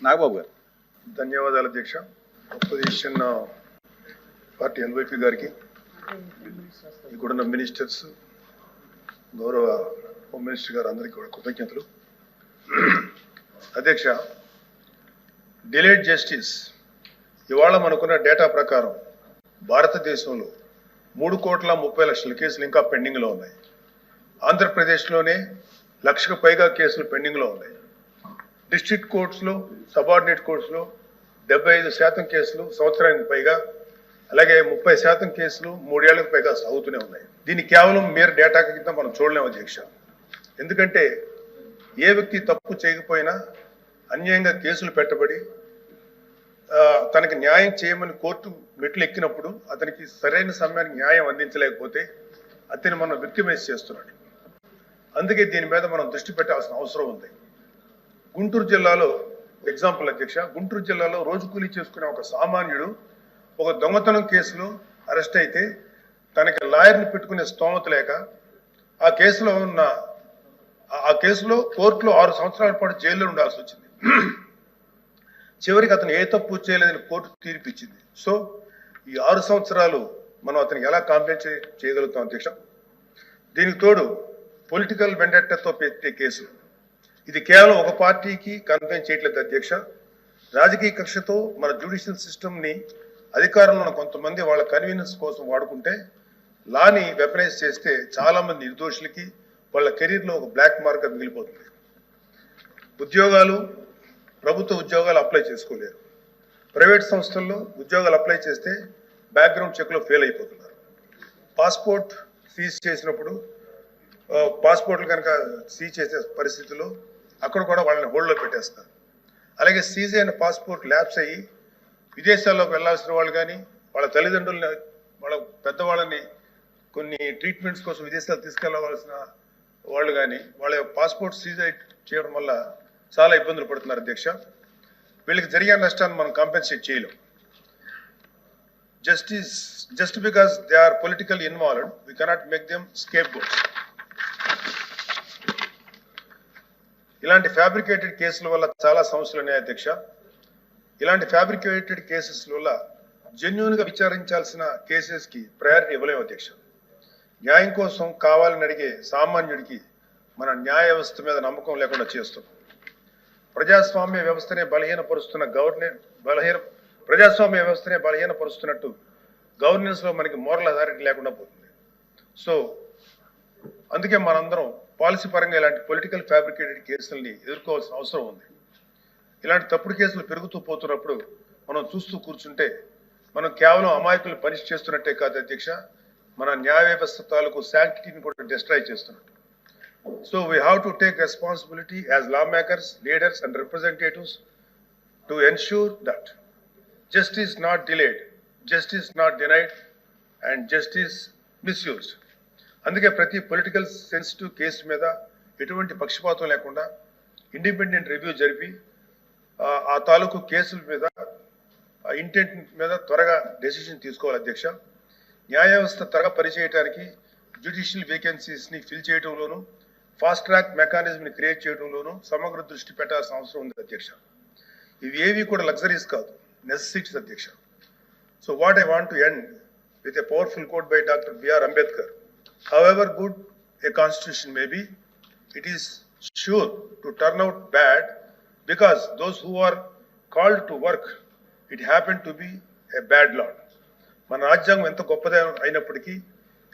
నాగబాబు గారు. ధన్యవాదాలు అధ్యక్ష. అపోజిషన్ పార్టీ ఎల్వైపీ గారికి, ఇక్కడున్న మినిస్టర్స్, గౌరవ హోమ్ మినిస్టర్ గారు అందరికీ కూడా కృతజ్ఞతలు. అధ్యక్ష, డిలేడ్ జస్టిస్ ఇవాళ మనకున్న డేటా ప్రకారం భారతదేశంలో 3,30,00,000 కేసులు ఇంకా పెండింగ్లో ఉన్నాయి. ఆంధ్రప్రదేశ్లోనే 1,00,000కు పైగా కేసులు పెండింగ్లో ఉన్నాయి. డిస్ట్రిక్ట్ కోర్ట్స్లో, సబార్డినేట్ కోర్ట్స్లో 75% కేసులు సంవత్సరానికి పైగా, అలాగే 30% కేసులు 3 ఏళ్లకు పైగా సాగుతూనే ఉన్నాయి. దీన్ని కేవలం mere డేటా కింద మనం చూడలేము అధ్యక్ష. ఎందుకంటే ఏ వ్యక్తి తప్పు చేయకపోయినా అన్యాయంగా కేసులు పెట్టబడి తనకి న్యాయం చేయమని కోర్టు మెట్లు ఎక్కినప్పుడు అతనికి సరైన సమయానికి న్యాయం అందించలేకపోతే అతన్ని మనం విక్టిమైజ్ చేస్తున్నాడు. అందుకే దీని మీద మనం దృష్టి పెట్టాల్సిన అవసరం ఉంది. గుంటూరు జిల్లాలో ఎగ్జాంపుల్ అధ్యక్ష, గుంటూరు జిల్లాలో రోజు కూలీ చేసుకునే ఒక సామాన్యుడు ఒక దొంగతనం కేసులో అరెస్ట్ అయితే తనకి లాయర్ని పెట్టుకునే స్తోమత లేక ఆ కేసులో కోర్టులో 6 సంవత్సరాల పాటు జైల్లో ఉండాల్సి వచ్చింది. చివరికి అతను ఏ తప్పు చేయలేదని కోర్టు తీర్పు ఇచ్చింది. సో ఈ 6 సంవత్సరాలు మనం అతనికి ఎలా కాంపెన్సేట్ చేయగలుగుతాం అధ్యక్ష? దీనికి తోడు పొలిటికల్ వెండెట్టాతో పెట్టే కేసులు, ఇది కేవలం ఒక పార్టీకి కన్ఫైన్ చేయట్లేదు అధ్యక్ష. రాజకీయ కక్షతో మన జ్యుడిషియల్ సిస్టమ్ని అధికారంలో ఉన్న కొంతమంది వాళ్ళ కన్వీనియన్స్ కోసం వాడుకుంటే, లాని వెపనైజ్ చేస్తే చాలా మంది నిర్దోషులకి వాళ్ళ కెరీర్లో ఒక బ్లాక్ మార్క్గా మిగిలిపోతుంది. ఉద్యోగాలు, ప్రభుత్వ ఉద్యోగాలు అప్లై చేసుకోలేరు. ప్రైవేట్ సంస్థల్లో ఉద్యోగాలు అప్లై చేస్తే బ్యాక్గ్రౌండ్ చెక్లో ఫెయిల్ అయిపోతున్నారు. పాస్పోర్ట్ సీజ్ చేసినప్పుడు పాస్పోర్ట్లు కనుక సీజ్ చేసే పరిస్థితుల్లో అక్కడ కూడా వాళ్ళని హోల్డ్లో పెట్టేస్తారు. అలాగే సీజ్ అయిన పాస్పోర్ట్ ల్యాప్స్ అయ్యి విదేశాల్లోకి వెళ్లాల్సిన వాళ్ళు కానీ, వాళ్ళ తల్లిదండ్రులని, వాళ్ళ పెద్దవాళ్ళని కొన్ని ట్రీట్మెంట్స్ కోసం విదేశాలు తీసుకెళ్లవలసిన వాళ్ళు కానీ వాళ్ళ పాస్పోర్ట్ సీజ్ చేయడం వల్ల చాలా ఇబ్బందులు పడుతున్నారు అధ్యక్ష. వీళ్ళకి జరిగే నష్టాన్ని మనం కాంపెన్సేట్ చేయలేం. Just because they are political involved, we cannot make them scapegoats. ఇలాంటి ఫ్యాబ్రికేటెడ్ కేసుల వల్ల చాలా సమస్యలు ఉన్నాయి అధ్యక్ష. ఇలాంటి ఫ్యాబ్రికేటెడ్ కేసెస్ వల్ల జెన్యూన్గా విచారించాల్సిన కేసెస్కి ప్రయారిటీ ఇవ్వలేము అధ్యక్ష. న్యాయం కోసం కావాలని అడిగే సామాన్యుడికి మన న్యాయ వ్యవస్థ మీద నమ్మకం లేకుండా చేస్తున్నాం. ప్రజాస్వామ్య వ్యవస్థనే బలహీనపరుస్తున్నట్టు గవర్నెన్స్లో మనకి మోరల్ అథారిటీ లేకుండా పోతుంది. సో అందుకే మనందరం పాలసీ పరంగా ఇలాంటి పొలిటికల్ ఫ్యాబ్రికేటెడ్ కేసుల్ని ఎదుర్కోవాల్సిన అవసరం ఉంది. ఇలాంటి తప్పుడు కేసులు పెరుగుతూ పోతున్నప్పుడు మనం చూస్తూ కూర్చుంటే మనం కేవలం అమాయకులు పనిష్ చేస్తున్నట్టే కాదు అధ్యక్ష, మన న్యాయ వ్యవస్థ తాలూకు శాంక్టిటీని కూడా డిస్ట్రాయ్ చేస్తున్నట్టు. So we have to take responsibility as lawmakers, leaders and representatives to ensure that justice not delayed, justice not denied and justice misused. అందుకే ప్రతి పొలిటికల్ సెన్సిటివ్ కేసు మీద ఎటువంటి పక్షపాతం లేకుండా ఇండిపెండెంట్ రివ్యూ జరిపి ఆ తాలూకు కేసుల మీద ఇంటెంట్ మీద త్వరగా డెసిషన్ తీసుకోవాలి అధ్యక్ష. న్యాయ వ్యవస్థ త్వరగా పనిచేయడానికి జ్యుడిషియల్ వేకెన్సీస్ని ఫిల్ చేయడంలోనూ, ఫాస్ట్ ట్రాక్ మెకానిజంని క్రియేట్ చేయడంలోనూ సమగ్ర దృష్టి పెట్టాల్సిన అవసరం ఉంది అధ్యక్ష. ఇవి ఏవి కూడా లగ్జరీస్ కాదు, నెసెసిటీస్ అధ్యక్ష. So what I want to end with a powerful quote by doctor BR Ambedkar. However good a constitution may be, it is sure to turn out bad because those who are called to work, it happened to be a bad law. మన రాజ్యాంగం ఎంత గొప్పదే అయినప్పటికీ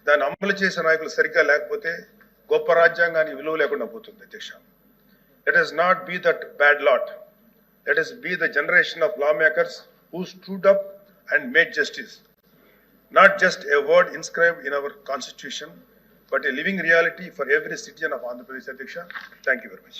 దాన్ని అమలు చేసే నాయకులు సరిగ్గా లేకపోతే గొప్ప రాజ్యాంగానికి విలువ లేకుండా పోతుంది అధ్యక్ష. Let us not be that bad lot. Let us be the generation of lawmakers who stood up and made justice. Not just a word inscribed in our constitution, but a living reality for every citizen of Andhra Pradesh, Adhyaksha. Thank you very much.